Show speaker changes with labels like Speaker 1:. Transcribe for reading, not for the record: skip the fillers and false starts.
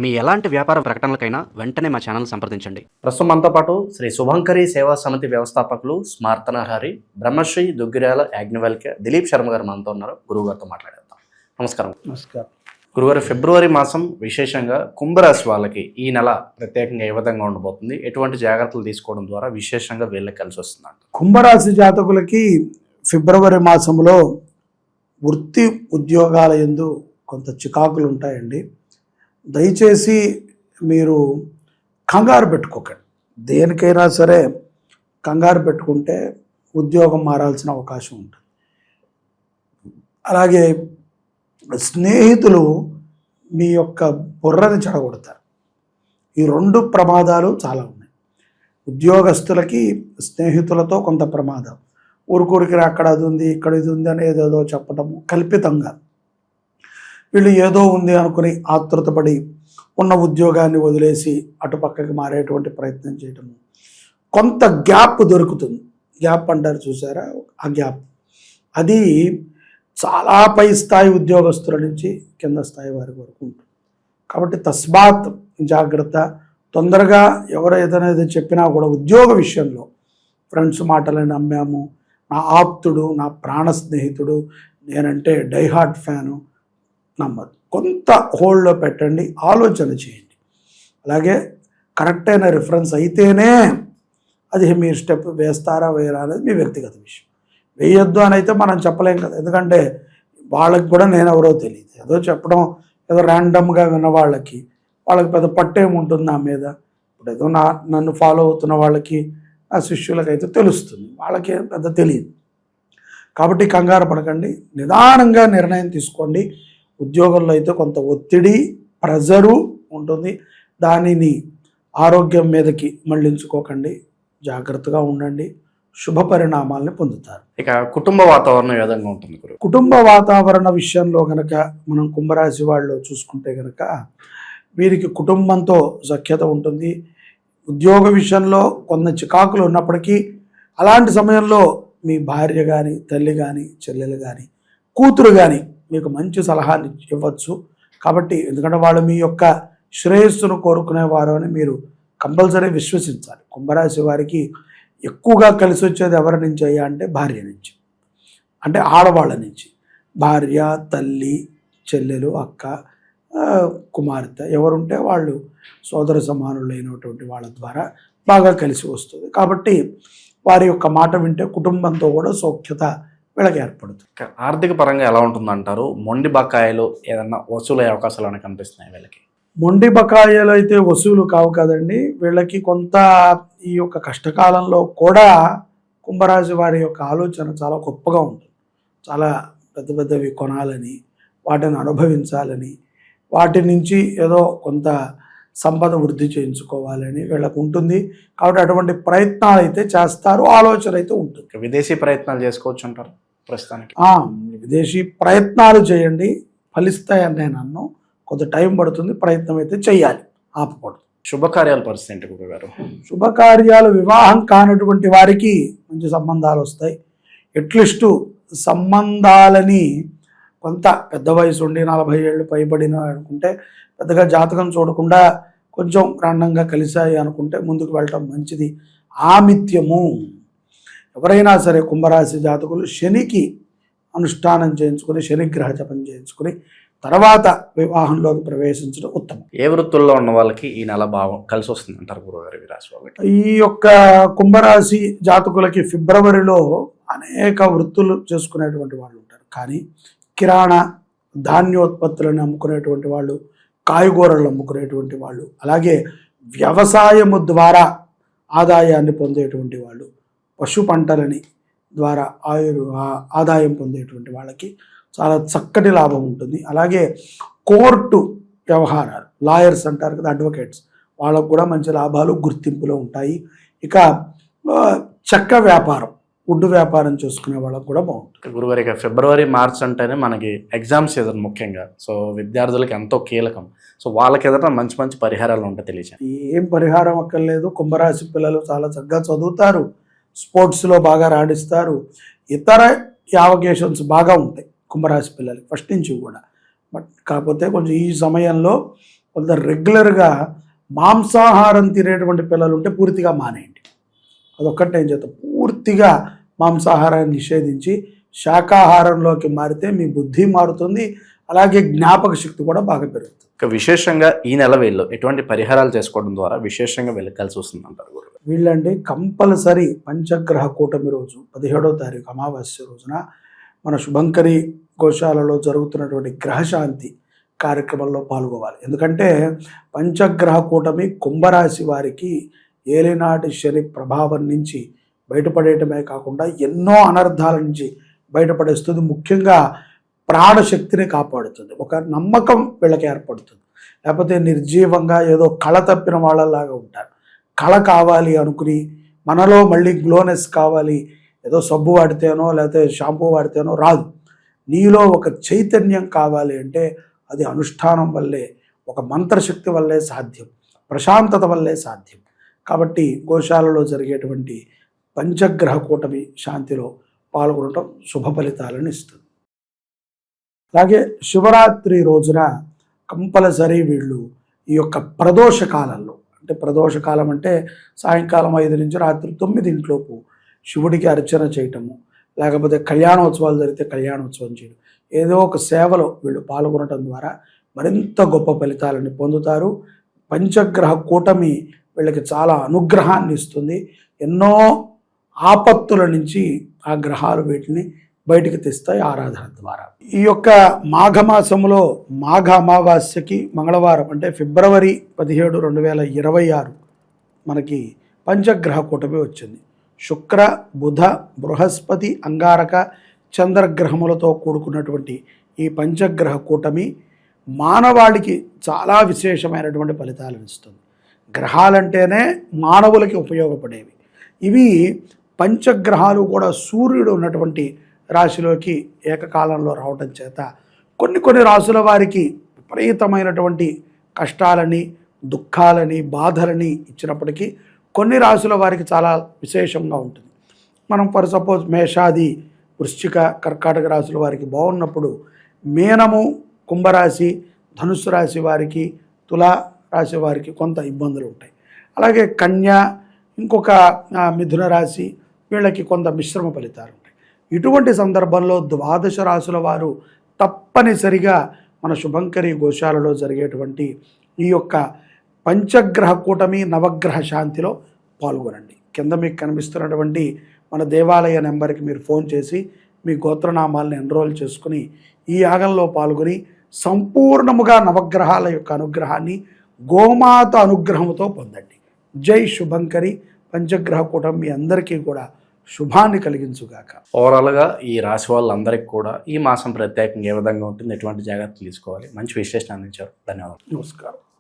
Speaker 1: మీ ఎలాంటి వ్యాపార ప్రకటనలకైనా వెంటనే మా ఛానల్ సంప్రదించండి.
Speaker 2: ప్రస్తుతం మనతో పాటు శ్రీ శుభంకరి సేవా సమితి వ్యవస్థాపకులు స్మార్తనహరి బ్రహ్మశ్రీ దుగ్గిరాల యాజ్ఞవల్క్య దిలీప్ శర్మ గారు మనతో ఉన్నారు. గురువు గారితో మాట్లాడేద్దాం. నమస్కారం.
Speaker 3: నమస్కారం
Speaker 2: గురుగారు, ఫిబ్రవరి మాసం విశేషంగా కుంభరాశి వాళ్ళకి ఈ నెల ప్రత్యేకంగా ఏ విధంగా ఉండబోతుంది, ఎటువంటి జాగ్రత్తలు తీసుకోవడం ద్వారా విశేషంగా వీళ్ళకి కలిసి వస్తుందంట?
Speaker 3: కుంభరాశి జాతకులకి ఫిబ్రవరి మాసంలో వృత్తి ఉద్యోగాల యందు కొంత చికాకులు ఉంటాయండి. దయచేసి మీరు కంగారు పెట్టుకోకండి. దేనికైనా సరే కంగారు పెట్టుకుంటే ఉద్యోగం మారాల్సిన అవకాశం ఉంటుంది. అలాగే స్నేహితులు మీ యొక్క బుర్రని చెడగొడతారు. ఈ రెండు ప్రమాదాలు చాలా ఉన్నాయి. ఉద్యోగస్తులకి స్నేహితులతో కొంత ప్రమాదం. ఊరికూరికి అక్కడ అది ఉంది, ఇక్కడ ఇది ఉంది అని ఏదేదో చెప్పటము కల్పితంగా. వీళ్ళు ఏదో ఉంది అనుకుని ఆతృతపడి ఉన్న ఉద్యోగాన్ని వదిలేసి అటుపక్కకి మారేటువంటి ప్రయత్నం చేయటము. కొంత గ్యాప్ దొరుకుతుంది. గ్యాప్ అంటారు చూసారా, ఆ గ్యాప్ అది చాలా పై స్థాయి ఉద్యోగస్తుల నుంచి కింద స్థాయి వారి వరకు ఉంటుంది. కాబట్టి తస్మాత్ జాగ్రత్త. తొందరగా ఎవరు ఏదైనా చెప్పినా కూడా ఉద్యోగ విషయంలో ఫ్రెండ్స్ మాటలని నమ్మాము, నా ఆప్తుడు, నా ప్రాణ స్నేహితుడు, నేనంటే డైహార్ట్ ఫ్యాను, నమ్మదు. కొంత హోల్డ్లో పెట్టండి, ఆలోచన చేయండి. అలాగే కరెక్ట్ అయిన రిఫరెన్స్ అయితేనే అది మీరు స్టెప్ వేస్తారా వేయరా అనేది మీ వ్యక్తిగత విషయం. వేయొద్దు అని అయితే మనం చెప్పలేం కదా, ఎందుకంటే వాళ్ళకి కూడా నేను ఎవరో తెలియదు. ఏదో చెప్పడం, ఏదో ర్యాండమ్గా విన్న వాళ్ళకి పెద్ద పట్టేముంటుంది నా మీద. ఇప్పుడు ఏదో నన్ను ఫాలో అవుతున్న వాళ్ళకి, నా శిష్యులకైతే తెలుస్తుంది, వాళ్ళకి పెద్ద తెలియదు. కాబట్టి కంగారు పడకండి, నిదానంగా నిర్ణయం తీసుకోండి. ఉద్యోగంలో అయితే కొంత ఒత్తిడి, ప్రెజరు ఉంటుంది. దానిని ఆరోగ్యం మీదకి మళ్ళించుకోకండి, జాగ్రత్తగా ఉండండి, శుభ పరిణామాలని పొందుతారు.
Speaker 2: ఇక కుటుంబ వాతావరణం ఏ విధంగా ఉంటుంది గురువు?
Speaker 3: కుటుంబ వాతావరణ విషయంలో కనుక మనం కుంభరాశి వాళ్ళు చూసుకుంటే కనుక వీరికి కుటుంబంతో సఖ్యత ఉంటుంది. ఉద్యోగ విషయంలో కొంత చికాకులు ఉన్నప్పటికీ అలాంటి సమయంలో మీ భార్య కానీ, తల్లి కానీ, చెల్లెలు కానీ, కూతురు కానీ మీకు మంచి సలహాలు ఇవ్వచ్చు. కాబట్టి ఎందుకంటే వాళ్ళు మీ యొక్క శ్రేయస్సును కోరుకునేవారు అని మీరు కంపల్సరీ విశ్వసించాలి. కుంభరాశి వారికి ఎక్కువగా కలిసి వచ్చేది ఎవరి నుంచి అయ్యా అంటే భార్య నుంచి, అంటే ఆడవాళ్ళ నుంచి. భార్య, తల్లి, చెల్లెలు, అక్క, కుమార్తె ఎవరుంటే వాళ్ళు సోదర సమానులైనటువంటి వాళ్ళ ద్వారా బాగా కలిసి వస్తుంది. కాబట్టి వారి యొక్క మాట వింటే కుటుంబంతో కూడా సౌఖ్యత వీళ్ళకి ఏర్పడుతుంది.
Speaker 2: ఆర్థిక పరంగా ఎలా ఉంటుందంటారు? మొండి బకాయిలు ఏదన్నా వసూలు అయ్యే అవకాశాలు ఏమైనా కనిపిస్తున్నాయి వీళ్ళకి?
Speaker 3: మొండి బకాయిలు అయితే వసూలు కావు కదండి. వీళ్ళకి కొంత ఈ యొక్క కష్టకాలంలో కూడా కుంభరాశి వారి యొక్క ఆలోచన చాలా గొప్పగా ఉంటుంది. చాలా పెద్ద పెద్దవి కొనాలని, వాటిని అనుభవించాలని, వాటి నుంచి ఏదో కొంత సంపద వృద్ధి చేయించుకోవాలని వీళ్ళకు ఉంటుంది. కాబట్టి అటువంటి ప్రయత్నాలు అయితే చేస్తారు, ఆలోచన అయితే ఉంటుంది.
Speaker 2: విదేశీ ప్రయత్నాలు చేసుకోవచ్చు అంటారు ప్రస్తుతానికి?
Speaker 3: విదేశీ ప్రయత్నాలు చేయండి, ఫలిస్తాయని నేను అన్నాను. కొంత టైం పడుతుంది, ప్రయత్నం అయితే చేయాలి, ఆపకూడదు.
Speaker 2: శుభకార్యాల పరిస్థితి ఏంటి గురుగారు?
Speaker 3: శుభకార్యాలు, వివాహం కానటువంటి వారికి మంచి సంబంధాలు వస్తాయి. ఎట్లీస్ట్ సంబంధాలని కొంత పెద్ద వయసు ఉండి 40 ఏళ్ళు పైబడిన అనుకుంటే పెద్దగా జాతకం చూడకుండా కొంచెం రాండంగా కలిశాయి అనుకుంటే ముందుకు వెళ్ళటం మంచిది. ఆమిత్యము ఎవరైనా సరే కుంభరాశి జాతకులు శనికి అనుష్ఠానం చేయించుకొని, శనిగ్రహ జపం చేయించుకొని తర్వాత వివాహంలోకి ప్రవేశించడం ఉత్తమం.
Speaker 2: ఏ వృత్తుల్లో ఉన్న వాళ్ళకి ఈ నెల భావం కలిసి వస్తుంది అంటారు గురుగారు ఈ రాశి వాళ్ళకి?
Speaker 3: ఈ యొక్క కుంభరాశి జాతకులకి ఫిబ్రవరిలో అనేక వృత్తులు చేసుకునేటువంటి వాళ్ళు ఉంటారు. కానీ కిరాణా, ధాన్యోత్పత్తులను అమ్ముకునేటువంటి వాళ్ళు, కాయగూరలు అమ్ముకునేటువంటి వాళ్ళు, అలాగే వ్యవసాయము ద్వారా ఆదాయాన్ని పొందేటువంటి వాళ్ళు, పశు పంటలని ద్వారా ఆదాయం పొందేటువంటి వాళ్ళకి చాలా చక్కటి లాభం ఉంటుంది. అలాగే కోర్టు వ్యవహారాలు, లాయర్స్ అంటారు కదా, అడ్వకేట్స్, వాళ్ళకు కూడా మంచి లాభాలు, గుర్తింపులో ఉంటాయి. ఇక చెక్క వ్యాపారం, వుడ్ వ్యాపారం చేసుకునే వాళ్ళకు కూడా బాగుంటుంది.
Speaker 2: గురుగారు, ఇక ఫిబ్రవరి, మార్చ్ అంటేనే మనకి ఎగ్జామ్ సీజన్ ముఖ్యంగా. సో విద్యార్థులకి ఎంతో కీలకం. సో వాళ్ళకి ఏదైనా మంచి మంచి పరిహారాలు ఉంటాయి తెలియజేయండి.
Speaker 3: ఏం పరిహారం అక్కర్లేదు. కుంభరాశి పిల్లలు చాలా చక్కగా చదువుతారు, స్పోర్ట్స్లో బాగా రాణిస్తారు, ఇతర యావగేషన్స్ బాగా ఉంటాయి కుంభరాశి పిల్లలకి ఫస్ట్ నుంచి కూడా. బట్ కాకపోతే కొంచెం ఈ సమయంలో కొంత రెగ్యులర్గా మాంసాహారం తినేటువంటి పిల్లలు ఉంటే పూర్తిగా మానేయండి. అదొక్కటి నేను చెప్తాను. పూర్తిగా మాంసాహారాన్ని నిషేధించి శాకాహారంలోకి మారితే మీ బుద్ధి మారుతుంది, అలాగే జ్ఞాపక శక్తి కూడా బాగా పెరుగుతుంది.
Speaker 2: ఇక విశేషంగా ఈ నెల వేళ్ళు ఎటువంటి పరిహారాలు చేసుకోవడం ద్వారా విశేషంగా వెళ్ళకాల్సి వస్తుంది అంటారు గురుగారు?
Speaker 3: వీళ్ళండి కంపల్సరీ పంచగ్రహ కూటమి రోజు 17వ తారీఖు అమావాస్య రోజున మన శుభంకరి గోశాలలో జరుగుతున్నటువంటి గ్రహశాంతి కార్యక్రమంలో పాల్గొవాలి. ఎందుకంటే పంచగ్రహ కూటమి కుంభరాశి వారికి ఏలినాటి శని ప్రభావం నుంచి బయటపడేయటమే కాకుండా ఎన్నో అనర్థాల నుంచి బయటపడేస్తుంది. ముఖ్యంగా ప్రాణశక్తిని కాపాడుతుంది. ఒక నమ్మకం వీళ్ళకి ఏర్పడుతుంది. లేకపోతే నిర్జీవంగా ఏదో కళ తప్పిన వాళ్ళలాగా ఉంటారు. కళ కావాలి అనుకుని మనలో మళ్ళీ గ్లోనెస్ కావాలి, ఏదో సబ్బు వాడితేనో లేకపోతే షాంపూ వాడితేనో రాదు. నీలో ఒక చైతన్యం కావాలి అంటే అది అనుష్ఠానం వల్లే, ఒక మంత్రశక్తి వల్లే సాధ్యం, ప్రశాంతత వల్లే సాధ్యం. కాబట్టి గోశాలలో జరిగేటువంటి పంచగ్రహ కూటమి శాంతిలో పాల్గొనడం శుభ ఫలితాలను ఇస్తుంది. అలాగే శివరాత్రి రోజున కంపల్సరీ వీళ్ళు ఈ యొక్క ప్రదోష కాలంలో, అంటే ప్రదోష కాలం అంటే సాయంకాలం 5 నుంచి రాత్రి 9 శివుడికి అర్చన చేయటము, లేకపోతే కళ్యాణోత్సవాలు జరిగితే కళ్యాణోత్సవం చేయడం, ఏదో ఒక సేవలో వీళ్ళు పాల్గొనడం ద్వారా మరింత గొప్ప ఫలితాలను పొందుతారు. పంచగ్రహ కూటమి వీళ్ళకి చాలా అనుగ్రహాన్ని ఇస్తుంది. ఎన్నో ఆపత్తుల నుంచి ఆ గ్రహాలు వీటిని బయటికి తెస్తాయి ఆరాధన ద్వారా. ఈ యొక్క మాఘమాసంలో మాఘ అమావాస్యకి మంగళవారం అంటే ఫిబ్రవరి 17, 2026 మనకి పంచగ్రహ కూటమి వచ్చింది. శుక్ర, బుధ, బృహస్పతి, అంగారక, చంద్రగ్రహములతో కూడుకున్నటువంటి ఈ పంచగ్రహ కూటమి మానవాళికి చాలా విశేషమైనటువంటి ఫలితాలను ఇస్తుంది. గ్రహాలంటేనే మానవులకి ఉపయోగపడేవి. ఇవి పంచగ్రహాలు కూడా సూర్యుడు ఉన్నటువంటి రాశిలోకి ఏకకాలంలో రావటం చేత కొన్ని రాశుల వారికి విపరీతమైనటువంటి కష్టాలని, దుఃఖాలని, బాధలని ఇచ్చినప్పటికీ కొన్ని రాశుల వారికి చాలా విశేషంగా ఉంటుంది. మనం ఫర్ సపోజ్ మేషాది, వృశ్చిక, కర్కాటక రాశుల వారికి బాగున్నప్పుడు మీనము, కుంభరాశి, ధనుస్సు రాశి వారికి, తులా రాశి వారికి కొంత ఇబ్బందులు ఉంటాయి. అలాగే కన్య, ఇంకొక మిథున రాశి వీళ్ళకి కొంత మిశ్రమ ఫలితాలు ఉంటాయి. ఇటువంటి సందర్భంలో 12 రాశుల వారు తప్పనిసరిగా మన శుభంకరి గోశాలలో జరిగేటువంటి ఈ యొక్క పంచగ్రహ కూటమి నవగ్రహ శాంతిలో పాల్గొనండి. కింద మీకు కనిపిస్తున్నటువంటి మన దేవాలయ నెంబర్కి మీరు ఫోన్ చేసి మీ గోత్రనామాలను ఎన్రోల్ చేసుకుని ఈ యాగంలో పాల్గొని సంపూర్ణముగా నవగ్రహాల యొక్క అనుగ్రహాన్ని గోమాత అనుగ్రహంతో పొందండి. జై శుభంకరి. పంచగ్రహ కూటమి మీ అందరికీ కూడా శుభాన్ని కలిగించుగాక.
Speaker 2: ఓవరాల్గా ఈ రాశి వాళ్ళందరికీ కూడా ఈ మాసం ప్రత్యేకంగా ఏ విధంగా ఉంటుంది, ఎటువంటి జాగ్రత్తలు తీసుకోవాలి, మంచి విశ్లేషణ అందించారు. ధన్యవాదాలు.
Speaker 3: నమస్కారం.